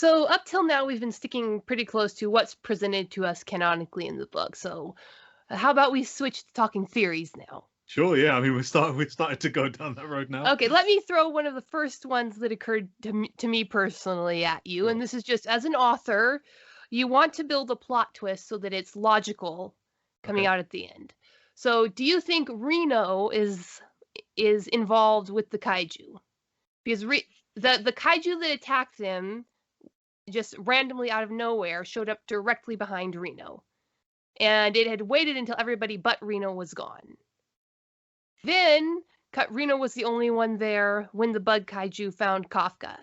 So up till now, we've been sticking pretty close to what's presented to us canonically in the book. So how about we switch to talking theories now? Sure, yeah. I mean, we've started to go down that road now. Okay, let me throw one of the first ones that occurred to me personally at you. Sure. And this is just as an author, you want to build a plot twist so that it's logical coming Okay. out at the end. So do you think Reno is involved with the kaiju? Because the kaiju that attacked them just randomly out of nowhere showed up directly behind Reno. And it had waited until everybody but Reno was gone. Then Reno was the only one there when the bug kaiju found Kafka.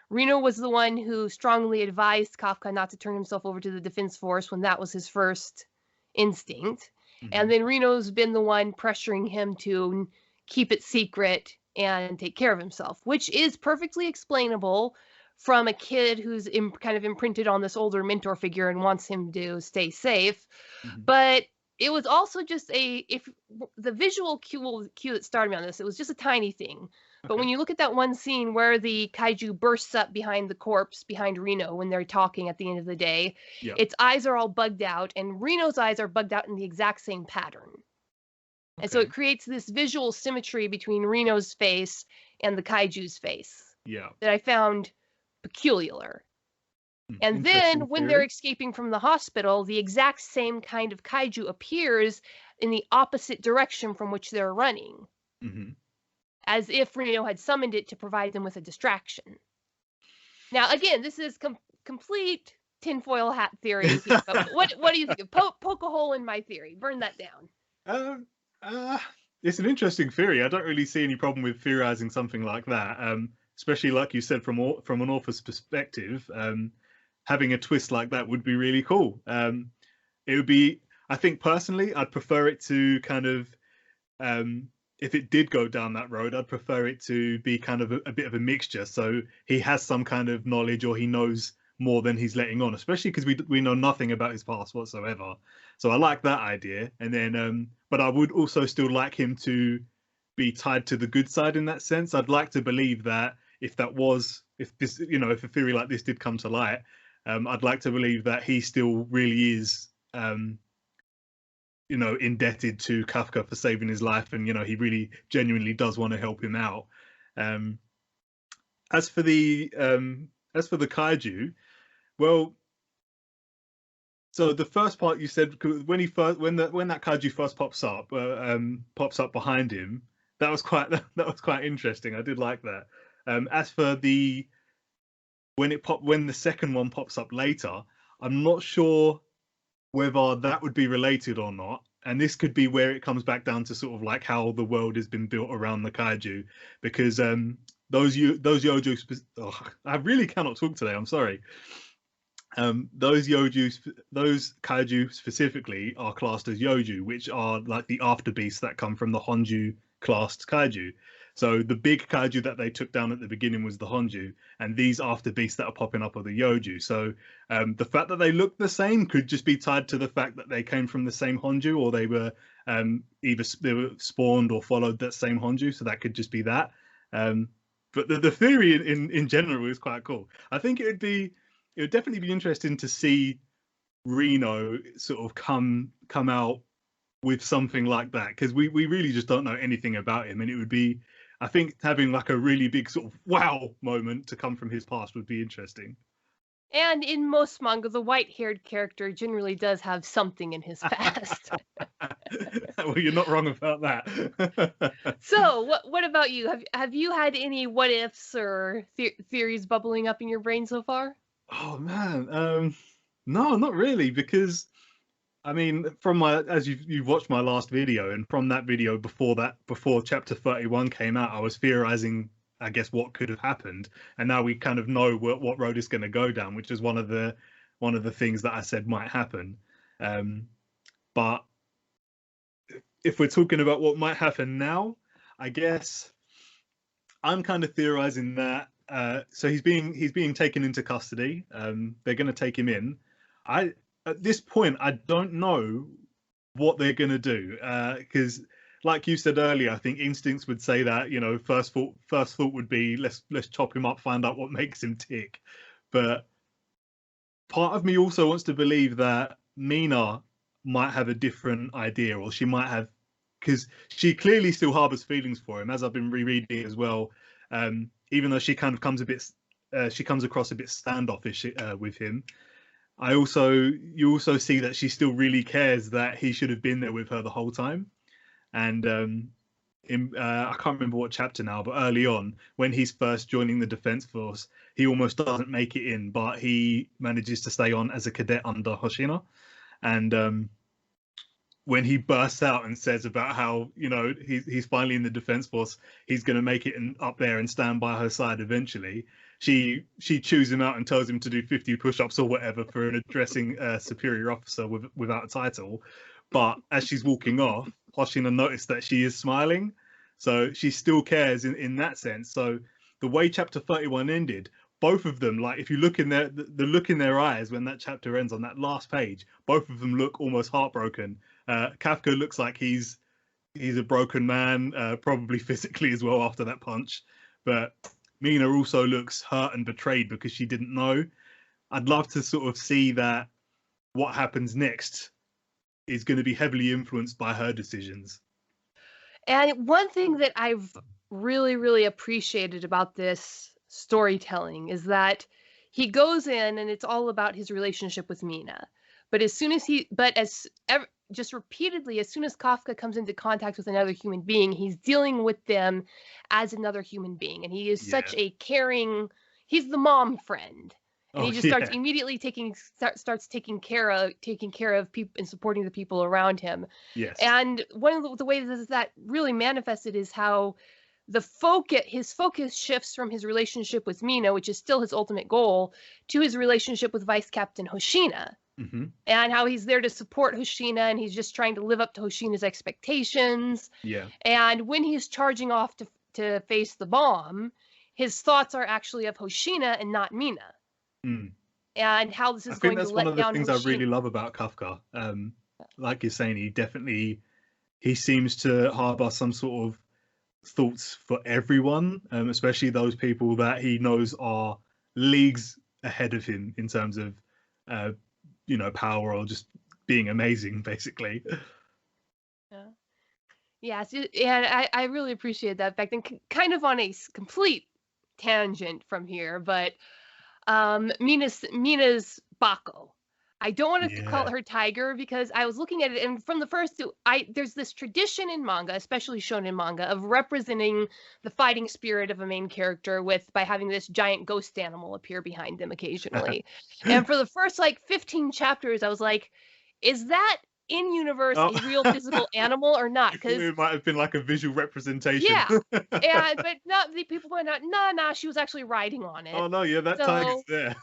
Reno was the one who strongly advised Kafka not to turn himself over to the Defense Force when that was his first instinct. And then Reno's been the one pressuring him to keep it secret and take care of himself, which is perfectly explainable from a kid who's kind of imprinted on this older mentor figure and wants him to stay safe. But it was also just if the visual cue that started me on this, it was just a tiny thing. But when you look at that one scene where the kaiju bursts up behind the corpse, behind Reno, when they're talking at the end of the day, its eyes are all bugged out, and Reno's eyes are bugged out in the exact same pattern. And so it creates this visual symmetry between Reno's face and the kaiju's face that I found peculiar. And then when they're escaping from the hospital, the exact same kind of kaiju appears in the opposite direction from which they're running. As if Reno had summoned it to provide them with a distraction. Now, again, this is complete tinfoil hat theory. But what do you think? Poke a hole in my theory. Burn that down. It's an interesting theory. I don't really see any problem with theorizing something like that, especially like you said, from an author's perspective. Having a twist like that would be really cool. It would be, I think personally, I'd prefer it to kind of, if it did go down that road, I'd prefer it to be kind of a bit of a mixture. So he has some kind of knowledge, or he knows more than he's letting on, especially because we know nothing about his past whatsoever. So I like that idea. And then, but I would also still like him to be tied to the good side in that sense. I'd like to believe that if this, if a theory like this did come to light, I'd like to believe that he still really is, indebted to Kafka for saving his life, and he really genuinely does want to help him out. As for the kaiju, well, so the first part you said, when that kaiju first pops up behind him, that was quite interesting. I did like that. As for when the second one pops up later, I'm not sure whether that would be related or not. And this could be where it comes back down to sort of like how the world has been built around the kaiju, because those yoju, I really cannot talk today, I'm sorry. Those kaiju specifically are classed as yoju, which are like the after beasts that come from the Honju classed kaiju. So the big kaiju that they took down at the beginning was the Honju, and these after beasts that are popping up are the Yoju. So the fact that they look the same could just be tied to the fact that they came from the same Honju, or they were either they were spawned or followed that same Honju. So that could just be that. But the theory in general is quite cool. I think it would definitely be interesting to see Reno sort of come out with something like that, because we really just don't know anything about him, and it would be, I think, having like a really big sort of wow moment to come from his past would be interesting. And in most manga, the white-haired character generally does have something in his past. Well, you're not wrong about that. So, what about you? Have you had any what ifs or theories bubbling up in your brain so far? Oh man, no, not really, because I mean, as you've watched my last video, and from that video before chapter 31 came out, I was theorizing, I guess, what could have happened, and now we kind of know what road it's going to go down, which is one of the things that I said might happen. But if we're talking about what might happen now, I guess I'm kind of theorizing that. So he's being taken into custody. They're going to take him in. At this point, I don't know what they're going to do, because, like you said earlier, I think instincts would say that, first thought would be let's chop him up, find out what makes him tick. But part of me also wants to believe that Mina might have a different idea, or she might have, because she clearly still harbors feelings for him, as I've been rereading as well. Even though she kind of comes a bit, she comes across a bit standoffish with him. You also see that she still really cares that he should have been there with her the whole time. And I can't remember what chapter now, but early on, when he's first joining the Defense Force, he almost doesn't make it in, but he manages to stay on as a cadet under Hoshina. And when he bursts out and says about how, you know, he's finally in the Defense Force, he's going to make it up there and stand by her side eventually. She chews him out and tells him to do 50 push-ups or whatever for addressing a superior officer without a title. But as she's walking off, Hoshina noticed that she is smiling, so she still cares in that sense. So the way chapter 31 ended, both of them, like if you look in the look in their eyes when that chapter ends on that last page, both of them look almost heartbroken. Kafka looks like he's a broken man, probably physically as well after that punch. But Mina also looks hurt and betrayed because she didn't know. I'd love to sort of see that what happens next is going to be heavily influenced by her decisions. And one thing that I've really, really appreciated about this storytelling is that he goes in and it's all about his relationship with Mina. But just repeatedly, as soon as Kafka comes into contact with another human being, he's dealing with them as another human being. And he is such a caring, he's the mom friend. And he just starts immediately starts taking care of people and supporting the people around him. Yes. And one of the ways that really manifested is how his focus shifts from his relationship with Mina, which is still his ultimate goal, to his relationship with Vice Captain Hoshina. Mm-hmm. And how he's there to support Hoshina and he's just trying to live up to Hoshina's expectations. Yeah. And when he's charging off to face the bomb, his thoughts are actually of Hoshina and not Mina. Mm. And how this is going to let down Hoshina. I think that's one of the things I really love about Kafka. Like you're saying, he seems to harbor some sort of thoughts for everyone, especially those people that he knows are leagues ahead of him in terms of power or just being amazing, basically. Yes, and I really appreciate that fact. And kind of on a complete tangent from here, but Mina's Bako. I don't want to call her Tiger because I was looking at it, and from the first two, there's this tradition in manga, especially shonen manga, of representing the fighting spirit of a main character by having this giant ghost animal appear behind them occasionally. And for the first 15 chapters, I was like, is that in universe a real physical animal or not? Because it might have been like a visual representation. Yeah, but not the people point out, nah, she was actually riding on it. Oh no, yeah, that tiger's there.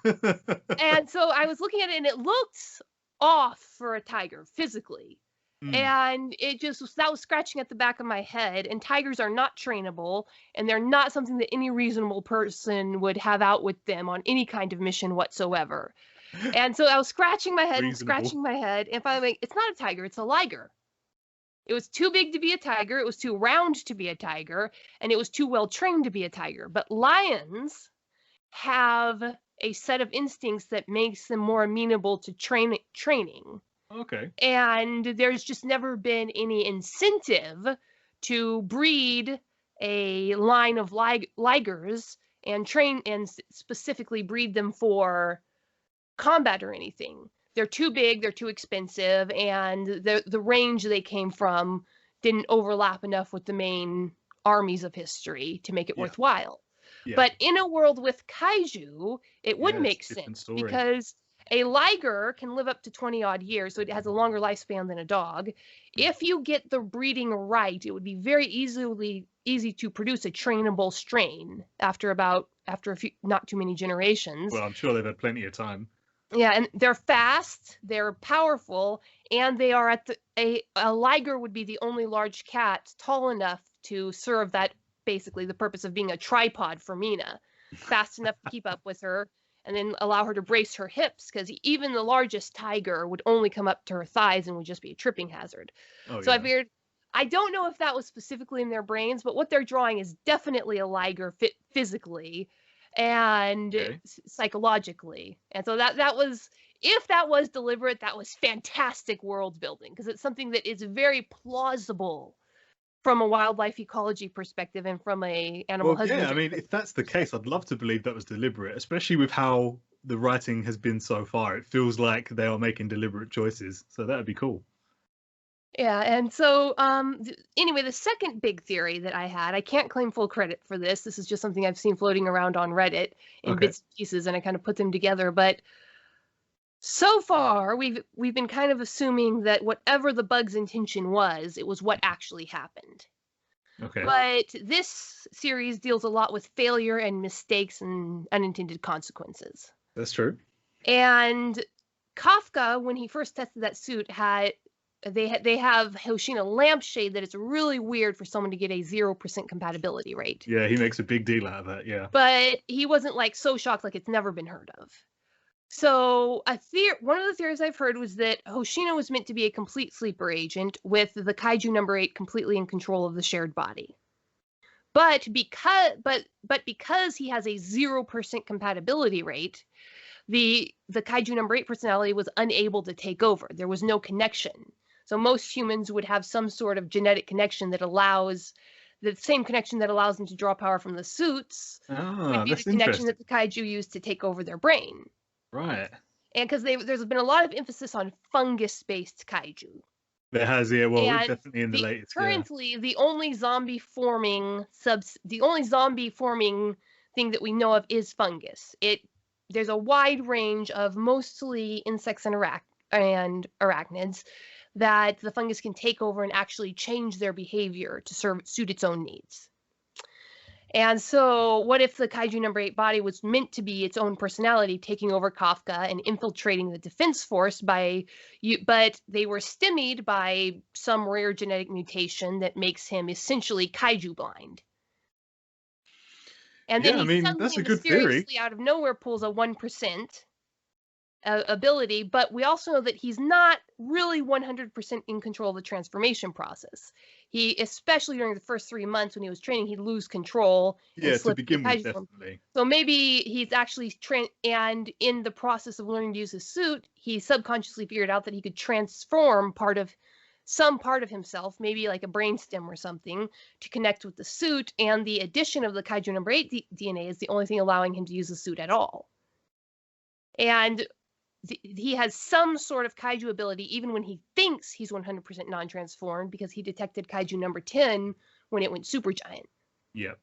And so I was looking at it and it looked off for a tiger physically. And that was scratching at the back of my head. And tigers are not trainable, and they're not something that any reasonable person would have out with them on any kind of mission whatsoever. And so I was scratching my head and scratching my head, and finally, it's not a tiger, it's a liger. It was too big to be a tiger, it was too round to be a tiger, and it was too well trained to be a tiger. But lions have a set of instincts that makes them more amenable to training. Okay. And there's just never been any incentive to breed a line of ligers and train and specifically breed them for combat or anything. They're too big, they're too expensive, and the range they came from didn't overlap enough with the main armies of history to make it worthwhile. Yeah. But in a world with kaiju, it would make sense because a liger can live up to 20 odd years, so it has a longer lifespan than a dog. If you get the breeding right, it would be very easy to produce a trainable strain after a few, not too many generations. Well, I'm sure they've had plenty of time. Yeah, and they're fast, they're powerful, and they are a liger would be the only large cat tall enough to serve that, basically the purpose of being a tripod for Mina. Fast enough to keep up with her, and then allow her to brace her hips, because even the largest tiger would only come up to her thighs and would just be a tripping hazard. So I figured, I don't know if that was specifically in their brains, but what they're drawing is definitely a liger physically and psychologically. And so that was, if that was deliberate, that was fantastic world building because it's something that is very plausible from a wildlife ecology perspective and from a animal Well, yeah, I husbandry mean, if that's the case, perspective. I'd love to believe that was deliberate, especially with how the writing has been so far. It feels like they are making deliberate choices, so that would be cool. Yeah, and so anyway, the second big theory that I had, I can't claim full credit for this. This is just something I've seen floating around on Reddit in Okay. bits and pieces, and I kind of put them together. But so far, we've been kind of assuming that whatever the bug's intention was, it was what actually happened. Okay. But this series deals a lot with failure and mistakes and unintended consequences. That's true. And Kafka, when he first tested that suit, they have Hoshina lampshade that it's really weird for someone to get a 0% compatibility rate. Yeah, he makes a big deal out of that. Yeah. But he wasn't like so shocked like it's never been heard of. So one of the theories I've heard was that Hoshina was meant to be a complete sleeper agent with the Kaiju number 8 completely in control of the shared body. But because he has a 0% compatibility rate, the Kaiju number 8 personality was unable to take over. There was no connection. So most humans would have some sort of genetic connection that allows the same connection that allows them to draw power from the suits would Ah, be the that's connection interesting. that the Kaiju used to take over their brain. Right. And because there's been a lot of emphasis on fungus-based Kaiju. There has, yeah. Well, And definitely in the latest, yeah. currently the only zombie forming thing that we know of is fungus. There's a wide range of mostly insects and arachnids that the fungus can take over and actually change their behavior to suit its own needs. And so, what if the Kaiju number 8 body was meant to be its own personality, taking over Kafka and infiltrating the defense force but they were stymied by some rare genetic mutation that makes him essentially Kaiju blind. And then Yeah, I he mean, suddenly that's a and good theory. mysteriously out of nowhere pulls a 1% ability, but we also know that he's not really 100% in control of the transformation process. Especially during the first 3 months when he was training, he'd lose control and Yeah, to slip into begin with, Kaiju form. definitely. So maybe he's actually and in the process of learning to use his suit, he subconsciously figured out that he could transform some part of himself, maybe like a brainstem or something, to connect with the suit. And the addition of the Kaiju number 8 DNA is the only thing allowing him to use the suit at all. And he has some sort of Kaiju ability even when he thinks he's 100% non-transformed because he detected Kaiju number 10 when it went super giant. Yeah.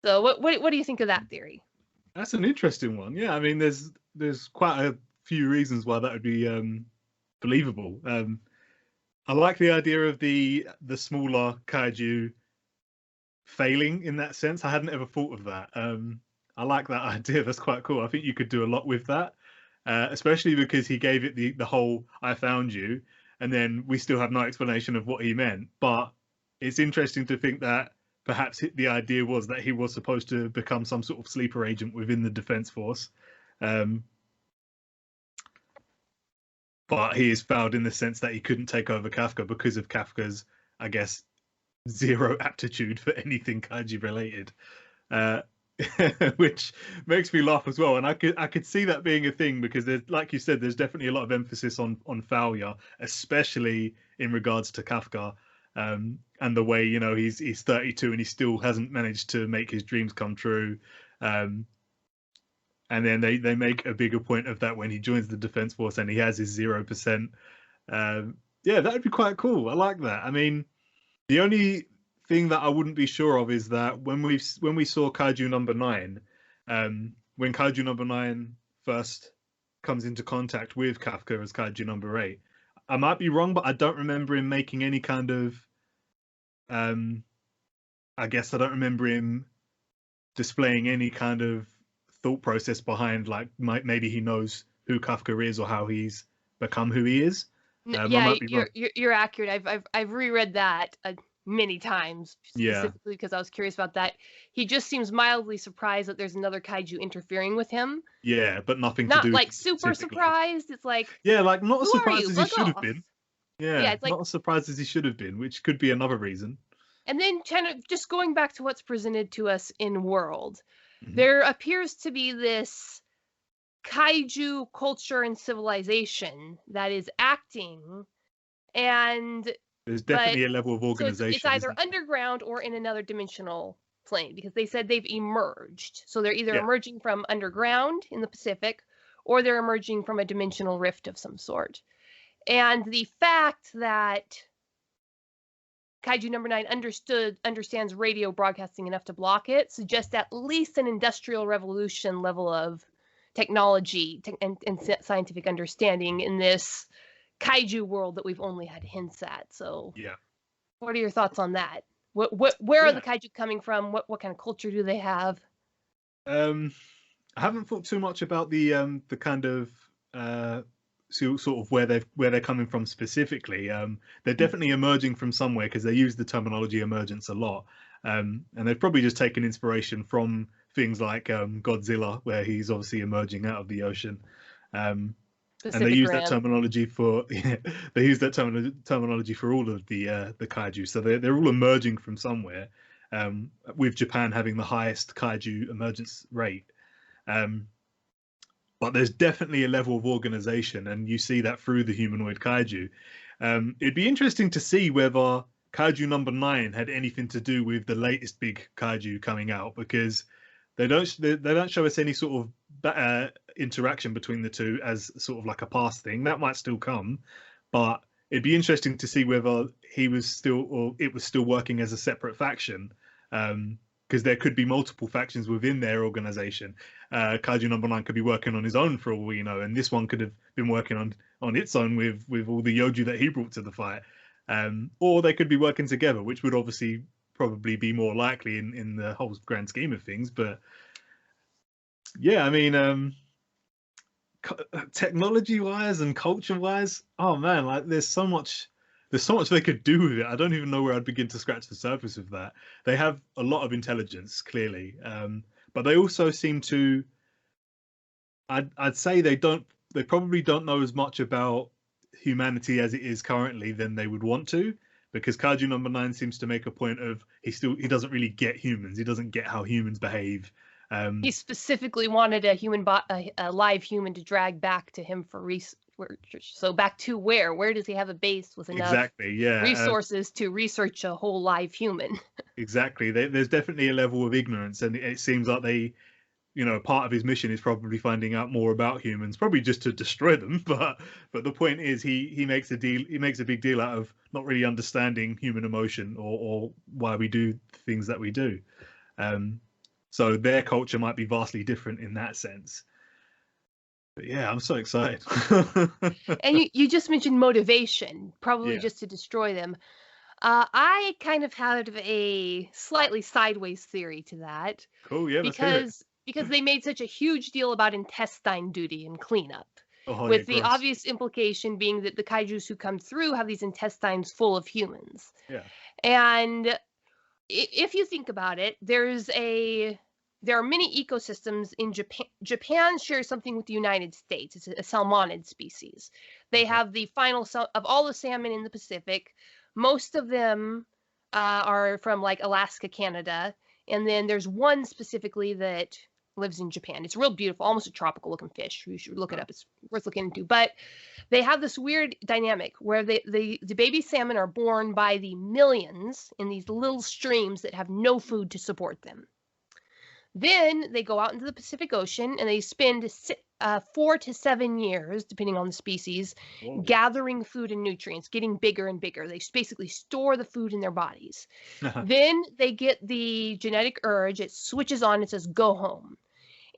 So what do you think of that theory? That's an interesting one. Yeah, I mean, there's quite a few reasons why that would be believable. I like the idea of the smaller kaiju failing in that sense. I hadn't ever thought of that. I like that idea. That's quite cool. I think you could do a lot with that, especially because he gave it the whole "I found you," and then we still have no explanation of what he meant. But it's interesting to think that perhaps the idea was that he was supposed to become some sort of sleeper agent within the defense force. But he is failed in the sense that he couldn't take over Kafka because of Kafka's, I guess, zero aptitude for anything kaiju related, uh, which makes me laugh as well. And I could see that being a thing because there's, like you said, there's definitely a lot of emphasis on failure, especially in regards to Kafka. And the way, you know, he's 32 and he still hasn't managed to make his dreams come true. And then they make a bigger point of that when he joins the defense force and he has his 0%. Yeah, that would be quite cool. I like that. I mean, the only thing that I wouldn't be sure of is that when we saw Kaiju number 9, when Kaiju number 9 first comes into contact with Kafka as Kaiju number 8, I might be wrong, but I don't remember him making any kind of I guess I don't remember him displaying any kind of thought process behind, like, maybe he knows who Kafka is or how he's become who he is. I Yeah, might be wrong. you're accurate. I've reread that many times Yeah, specifically because I was curious about that. He just seems mildly surprised that there's another kaiju interfering with him. yeah, but nothing to Not do with like him super specifically. surprised. It's like, Yeah, like not as who are surprised you? as he Bug should have off. been. Yeah, Yeah, it's like, not as surprised as he should have been, which could be another reason. and then kind of just going back to what's presented to us in world, Mhm. there appears to be this kaiju culture and civilization that is acting, and There's but definitely a level of so it's organization, either isn't there? underground or in another dimensional plane, because they said they've emerged. So they're either Yeah. emerging from underground in the Pacific, or they're emerging from a dimensional rift of some sort. And the fact that Kaiju number 9 understands radio broadcasting enough to block it suggests at least an industrial revolution level of technology and scientific understanding in this kaiju world that we've only had hints at. So, Yeah. what are your thoughts on that? Where are Yeah. the kaiju coming from? What kind of culture do they have? I haven't thought too much about the kind of sort of where they're coming from specifically. They're definitely emerging from somewhere because they use the terminology emergence a lot, and they've probably just taken inspiration from things like Godzilla, where he's obviously emerging out of the ocean. And they Pacific use that Rim. terminology for they use that terminology for all of the kaiju. So they're all emerging from somewhere, with Japan having the highest kaiju emergence rate. Um, but there's definitely a level of organization, and you see that through the humanoid kaiju. It'd be interesting to see whether kaiju number 9 had anything to do with the latest big kaiju coming out, because they don't show us any sort of interaction between the two as sort of like a past thing. That might still come, but it'd be interesting to see whether he was still, or it was still working as a separate faction. Because there could be multiple factions within their organization. Kaiju number 9 could be working on his own for all we know, and this one could have been working on its own with all the Yoju that he brought to the fight. Or they could be working together, which would obviously probably be more likely in the whole grand scheme of things. But yeah, I mean, technology wise and culture wise, oh man, like there's so much they could do with it. I don't even know where I'd begin to scratch the surface of that. They have a lot of intelligence, clearly, but they also seem to. I'd say they probably don't know as much about humanity as it is currently than they would want to, because Kaiju number 9 seems to make a point of he doesn't really get humans. He doesn't get how humans behave. He specifically wanted a a live human to drag back to him for research. So back to where? Where does he have a base with enough Exactly, yeah. resources to research a whole live human? Exactly. There's definitely a level of ignorance, and it seems like part of his mission is probably finding out more about humans, probably just to destroy them. But the point is, he makes a deal. He makes a big deal out of not really understanding human emotion or why we do things that we do. So their culture might be vastly different in that sense. But yeah, I'm so excited. And you just mentioned motivation, probably Yeah. just to destroy them. I kind of have a slightly sideways theory to that, Cool. Yeah, let's hear it. because they made such a huge deal about intestine duty and cleanup, Oh yeah, with the gross. obvious implication being that the kaijus who come through have these intestines full of humans. Yeah. And if you think about it, there are many ecosystems in Japan. Japan shares something with the United States. It's a salmonid species. They Okay. have the final of all the salmon in the Pacific. Most of them are from like Alaska, Canada, and then there's one specifically that lives in Japan. It's real beautiful, almost a tropical looking fish. You should look it Oh. up. It's worth looking into. But they have this weird dynamic where the baby salmon are born by the millions in these little streams that have no food to support them. Then they go out into the Pacific Ocean and they spend 4 to 7 years, depending on the species, Whoa. gathering food and nutrients, getting bigger and bigger. They basically store the food in their bodies. Then they get the genetic urge, it switches on, it says, go home.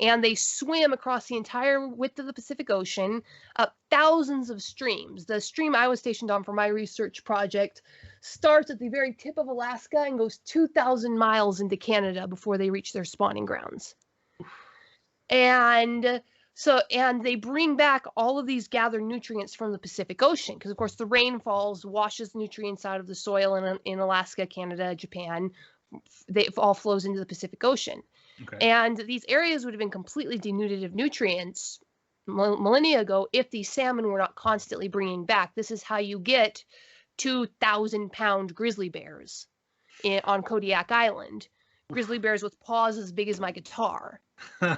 And they swim across the entire width of the Pacific Ocean, up thousands of streams. The stream I was stationed on for my research project starts at the very tip of Alaska and goes 2,000 miles into Canada before they reach their spawning grounds. And they bring back all of these gathered nutrients from the Pacific Ocean, because of course the rain falls, washes nutrients out of the soil in Alaska, Canada, Japan. It all flows into the Pacific Ocean. Okay. And these areas would have been completely denuded of nutrients millennia ago if these salmon were not constantly bringing back. This is how you get 2,000-pound grizzly bears on Kodiak Island, grizzly bears with paws as big as my guitar.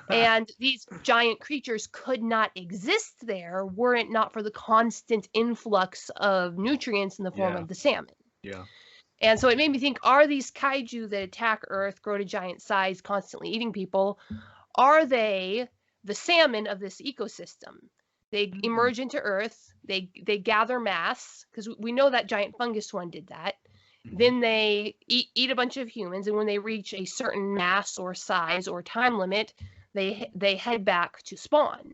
And these giant creatures could not exist there were it not for the constant influx of nutrients in the form Yeah. of the salmon. Yeah. And so it made me think, are these kaiju that attack Earth, grow to giant size, constantly eating people, are they the salmon of this ecosystem? They emerge into Earth, they gather mass, because we know that giant fungus one did that. Then they eat a bunch of humans, and when they reach a certain mass or size or time limit, they head back to spawn.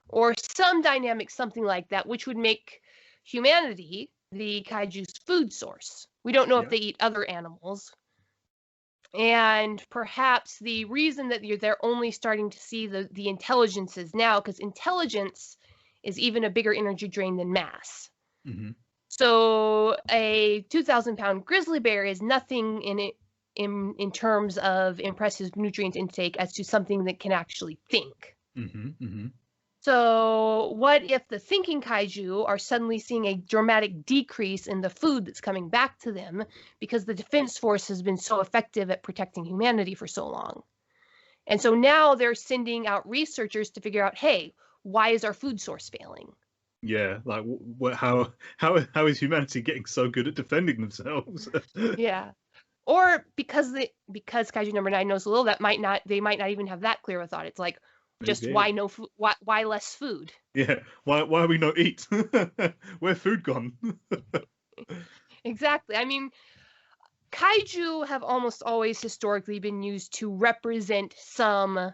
Or some dynamic, something like that, which would make humanity the kaiju's food source. We don't know if they eat other animals. And perhaps the reason that they're only starting to see the intelligences now, because intelligence is even a bigger energy drain than mass. So a 2,000-pound grizzly bear is nothing in terms of impressive nutrient intake as to something that can actually think. So what if the thinking kaiju are suddenly seeing a dramatic decrease in the food that's coming back to them because the defense force has been so effective at protecting humanity for so long? And so now they're sending out researchers to figure out, hey, why is our food source failing? Yeah, like how is humanity getting so good at defending themselves? Yeah. Or because Kaiju number 9 knows a little, they might not even have that clear a thought. It's like, just Maybe. why no food? Why less food? Yeah, why we not eat? Where food gone? Exactly. I mean, kaiju have almost always historically been used to represent some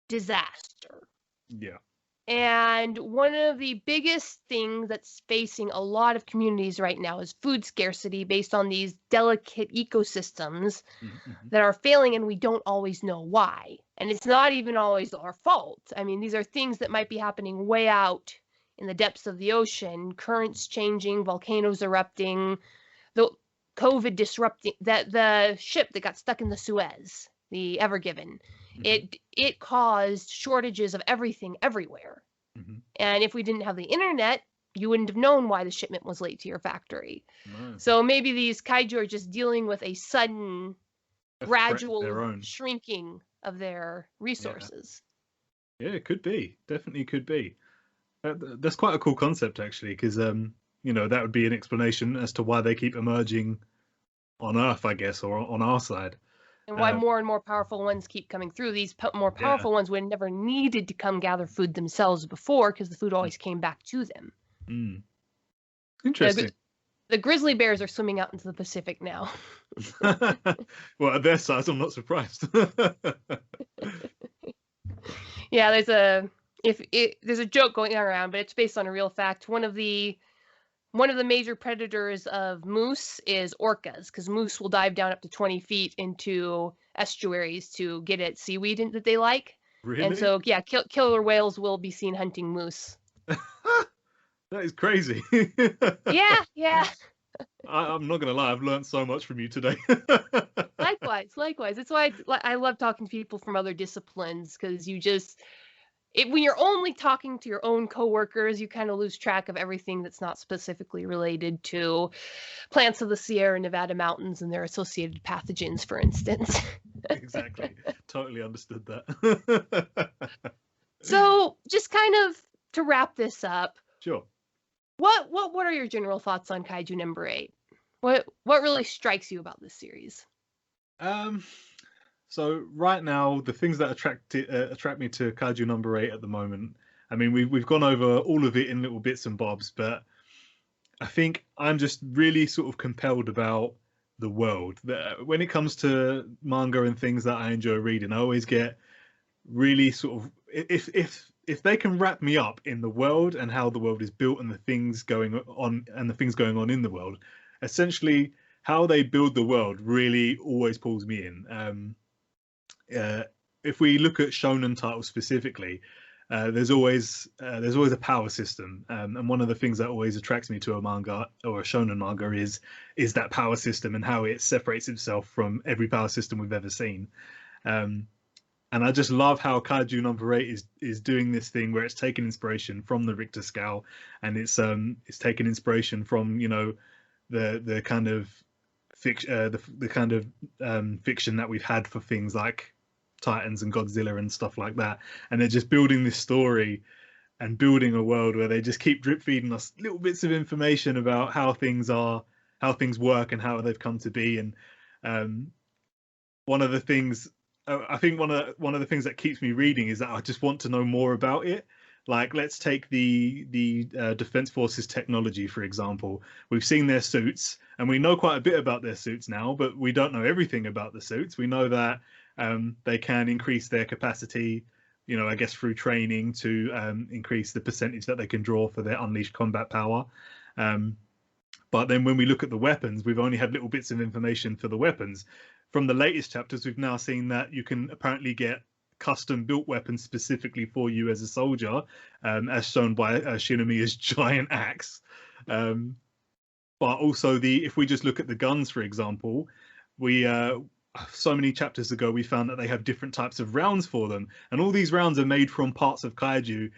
disaster. Yeah. And one of the biggest things that's facing a lot of communities right now is food scarcity based on these delicate ecosystems that are failing, and we don't always know why. And it's not even always our fault. I mean, these are things that might be happening way out in the depths of the ocean, currents changing, volcanoes erupting, the COVID disrupting the ship that got stuck in the Suez, the Ever Given. It caused shortages of everything everywhere. And if we didn't have the internet, you wouldn't have known why the shipment was late to your factory. No. So maybe these kaiju are just dealing with a sudden, gradual shrinking of their resources. Yeah, it could be. Definitely could be. That's quite a cool concept, actually, because you know, that would be an explanation as to why they keep emerging on Earth, I guess, or on our side. And why more and more powerful ones keep coming through. These more powerful ones would never needed to come gather food themselves before, because the food always came back to them. Interesting. The grizzly bears are swimming out into the Pacific now. Well, at their size, I'm not surprised. Yeah, there's a joke going around, but it's based on a real fact. One of the major predators of moose is orcas, because moose will dive down up to 20 feet into estuaries to get at seaweed that they like. Really? And so, yeah, killer whales will be seen hunting moose. That is crazy. Yeah. I'm not gonna lie, I've learned so much from you today. Likewise. That's why I love talking to people from other disciplines, because when you're only talking to your own coworkers, you kind of lose track of everything that's not specifically related to plants of the Sierra Nevada mountains and their associated pathogens, for instance. Exactly. Totally understood that. So, just kind of to wrap this up. Sure. What are your general thoughts on Kaiju number 8? What really strikes you about this series? So right now, the things that attract me to Kaiju number 8 at the moment, I mean, we've gone over all of it in little bits and bobs, but I think I'm just really sort of compelled about the world. When it comes to manga and things that I enjoy reading, I always get really sort of, if they can wrap me up in the world and how the world is built and the things going on in the world, essentially how they build the world really always pulls me in. If we look at shonen titles specifically, there's always a power system, and one of the things that always attracts me to a manga or a shonen manga is that power system and how it separates itself from every power system we've ever seen. And I just love how Kaiju number 8 is doing this thing where it's taking inspiration from the Richter scale, and it's taking inspiration from, you know, the kind of the kind of fiction that we've had for things like Titans and Godzilla and stuff like that. And they're just building this story and building a world where they just keep drip feeding us little bits of information about how things work and how they've come to be. And one of the things I think one of the things that keeps me reading is that I just want to know more about it. Like, let's take the Defense Forces technology, for example. We've seen their suits, and we know quite a bit about their suits now, but we don't know everything about the suits. We know that they can increase their capacity, I guess through training to increase the percentage that they can draw for their unleashed combat power. But then when we look at the weapons, we've only had little bits of information for the weapons. From the latest chapters, we've now seen that you can apparently get custom built weapons specifically for you as a soldier, as shown by Shinomiya's giant axe. But also if we just look at the guns, for example, we so many chapters ago we found that they have different types of rounds for them, and all these rounds are made from parts of kaiju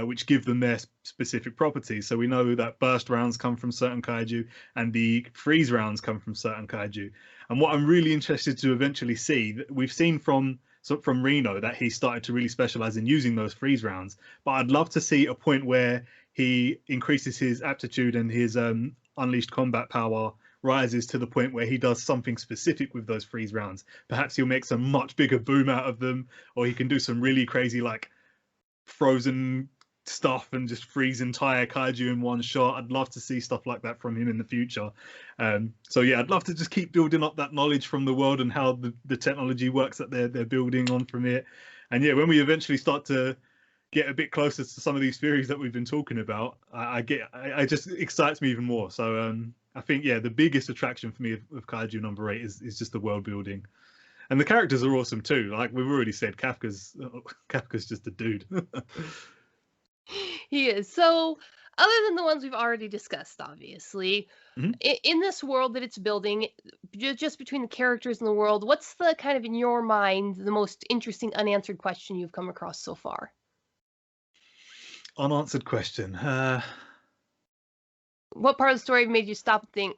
which give them their specific properties. So we know that burst rounds come from certain kaiju and the freeze rounds come from certain kaiju. And what I'm really interested to eventually see, we've seen from Reno that he started to really specialize in using those freeze rounds, but I'd love to see a point where he increases his aptitude and his unleashed combat power rises to the point where he does something specific with those freeze rounds. Perhaps he'll make some much bigger boom out of them, or he can do some really crazy like frozen stuff and just freeze entire kaiju in one shot. I'd love to see stuff like that from him in the future. So yeah, I'd love to just keep building up that knowledge from the world and how the technology works that they're building on from it. And yeah, when we eventually start to get a bit closer to some of these theories that we've been talking about, I just excites me even more. So I think, yeah, the biggest attraction for me of Kaiju number 8 is just the world building. And the characters are awesome too. Like we've already said, Kafka's just a dude. He is. So, other than the ones we've already discussed, obviously, in this world that it's building, just between the characters in the world, what's the kind of, in your mind, the most interesting unanswered question you've come across so far? Unanswered question. What part of the story made you stop and think,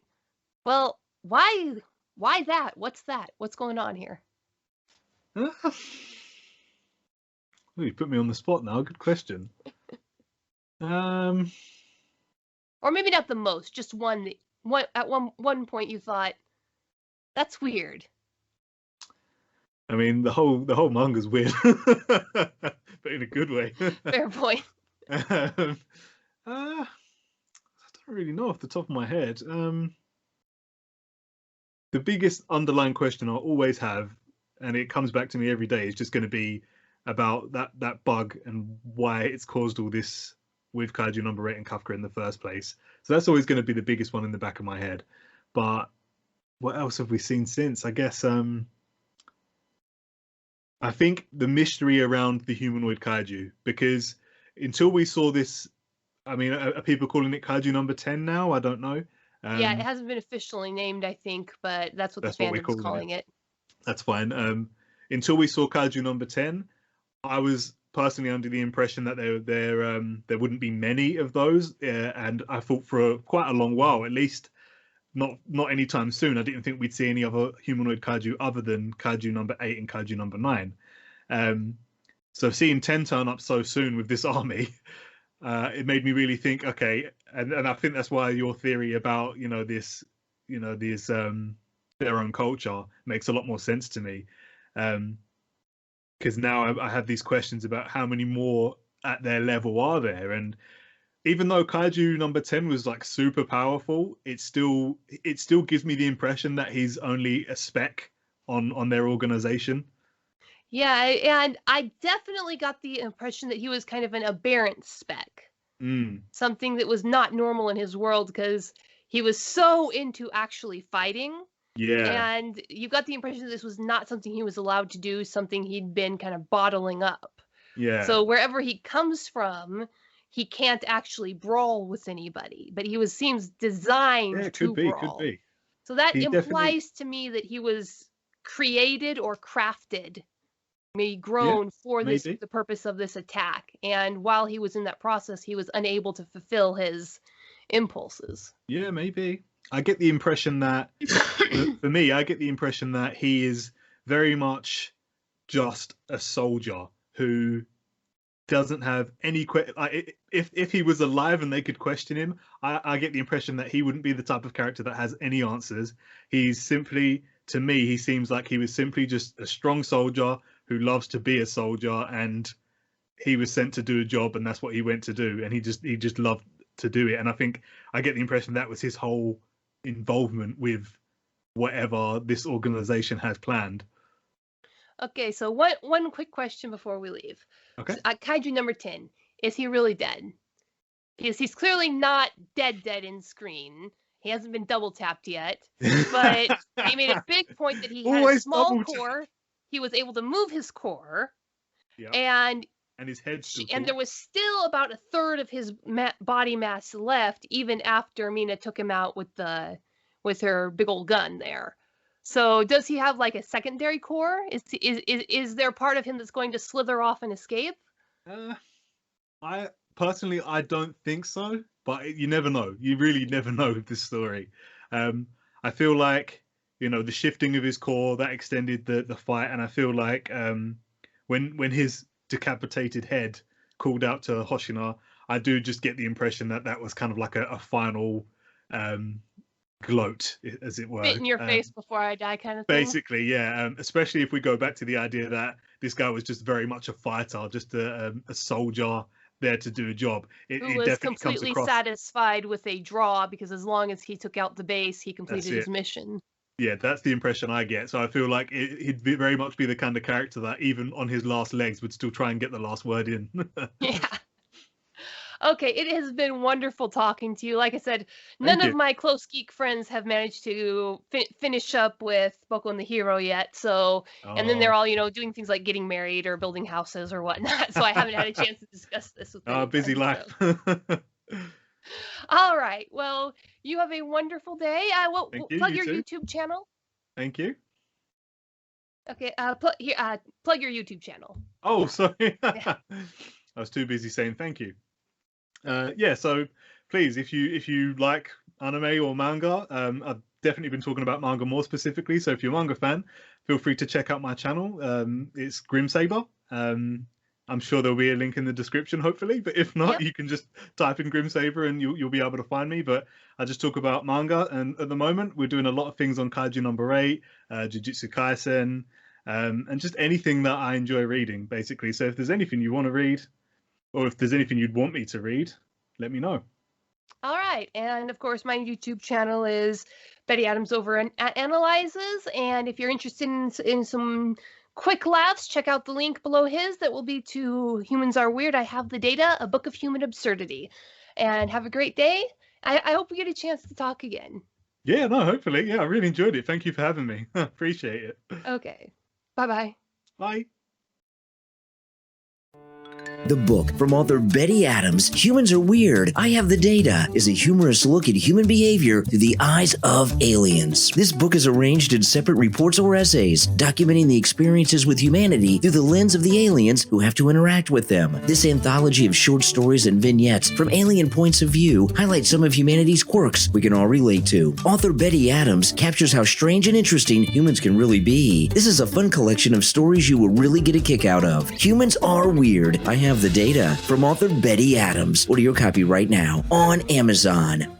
well, why that? What's that? What's going on here? You put me on the spot now. Good question. Or maybe not the most, just one at one point you thought, that's weird. I mean, the whole manga's weird, but in a good way. Fair point. I don't really know off the top of my head. The biggest underlying question I always have, and it comes back to me every day, is just going to be about that bug and why it's caused all this with Kaiju number 8 and Kafka in the first place. So that's always going to be the biggest one in the back of my head. But what else have we seen since? I guess I think the mystery around the humanoid Kaiju, because until we saw this, I mean, are people calling it Kaiju number 10 now? I don't know. Yeah, it hasn't been officially named, I think, but that's what the fandom's calling it. That's fine. Until we saw Kaiju number 10, I was personally under the impression that there wouldn't be many of those, and I thought for quite a long while, at least not anytime soon, I didn't think we'd see any other humanoid Kaiju other than Kaiju number 8 and Kaiju number 9. So seeing 10 turn up so soon with this army, it made me really think, okay, and I think that's why your theory about this their own culture makes a lot more sense to me. Because now I have these questions about how many more at their level are there, and even though Kaiju number 10 was like super powerful, it still gives me the impression that he's only a speck on their organization. Yeah, and I definitely got the impression that he was kind of an aberrant speck. Something that was not normal in his world, because he was so into actually fighting. Yeah. And you got the impression that this was not something he was allowed to do, something he'd been kind of bottling up. Yeah. So wherever he comes from, he can't actually brawl with anybody, but he seems designed to brawl. Could be. So that implies to me that he was created or crafted, maybe grown for the purpose of this attack. And while he was in that process, he was unable to fulfill his impulses. Yeah, maybe. I get the impression that, for me, I get the impression that he is very much just a soldier who doesn't have any if he was alive and they could question him, I get the impression that he wouldn't be the type of character that has any answers. He's simply, to me, he seems like he was simply just a strong soldier who loves to be a soldier, and he was sent to do a job, and that's what he went to do, and he just loved to do it. And I think I get the impression that was his whole involvement with whatever this organization has planned. Okay, so one quick question before we leave. Okay. Kaiju number 10, is he really dead? Because he's clearly not dead in screen. He hasn't been double tapped yet, but they made a big point that he had a small core. He was able to move his core, and his head. And there was still about a third of his body mass left, even after Mina took him out with her big old gun there. So does he have like a secondary core? Is there part of him that's going to slither off and escape? I personally, I don't think so, but you never know. You really never know with this story. I feel like, the shifting of his core that extended the fight, and I feel like when his decapitated head called out to Hoshina, I do just get the impression that was kind of like a final gloat, as it were. Spit in your face before I die kind of thing. Basically, yeah. Especially if we go back to the idea that this guy was just very much a fighter, just a soldier there to do a job. Who was completely satisfied with a draw, because as long as he took out the base, he completed his mission. Yeah, that's the impression I get. So I feel like he'd very much be the kind of character that even on his last legs would still try and get the last word in. Yeah. Okay, it has been wonderful talking to you. Like I said, none of my close geek friends have managed to finish up with Boku and the Hero yet. So, and then they're all, doing things like getting married or building houses or whatnot. So I haven't had a chance to discuss this with them. Busy life. So. All right. Well, you have a wonderful day. Plug your YouTube channel. Thank you. Okay. Plug your YouTube channel. Oh, sorry. I was too busy saying thank you. So please, if you like anime or manga, I've definitely been talking about manga more specifically. So if you're a manga fan, feel free to check out my channel. It's Grimsabr. I'm sure there'll be a link in the description, hopefully. But if not, you can just type in Grimsabr and you'll be able to find me. But I just talk about manga, and at the moment we're doing a lot of things on Kaiju number 8, Jujutsu Kaisen, and just anything that I enjoy reading, basically. So if there's anything you want to read, or if there's anything you'd want me to read, let me know. All right. And of course, my YouTube channel is Betty Adams Over and Analyzes. And if you're interested in some quick laughs, check out the link below his that will be to Humans Are Weird, I Have the Data, a book of human absurdity. And have a great day. I hope we get a chance to talk again. Yeah, no, hopefully. Yeah, I really enjoyed it. Thank you for having me. Appreciate it. Okay. Bye-bye. Bye. The book from author Betty Adams, Humans Are Weird, I Have the Data, is a humorous look at human behavior through the eyes of aliens. This book is arranged in separate reports or essays, documenting the experiences with humanity through the lens of the aliens who have to interact with them. This anthology of short stories and vignettes from alien points of view highlights some of humanity's quirks we can all relate to. Author Betty Adams captures how strange and interesting humans can really be. This is a fun collection of stories you will really get a kick out of. Humans Are Weird, I Have the Data, from author Betty Adams. Order your copy right now on Amazon.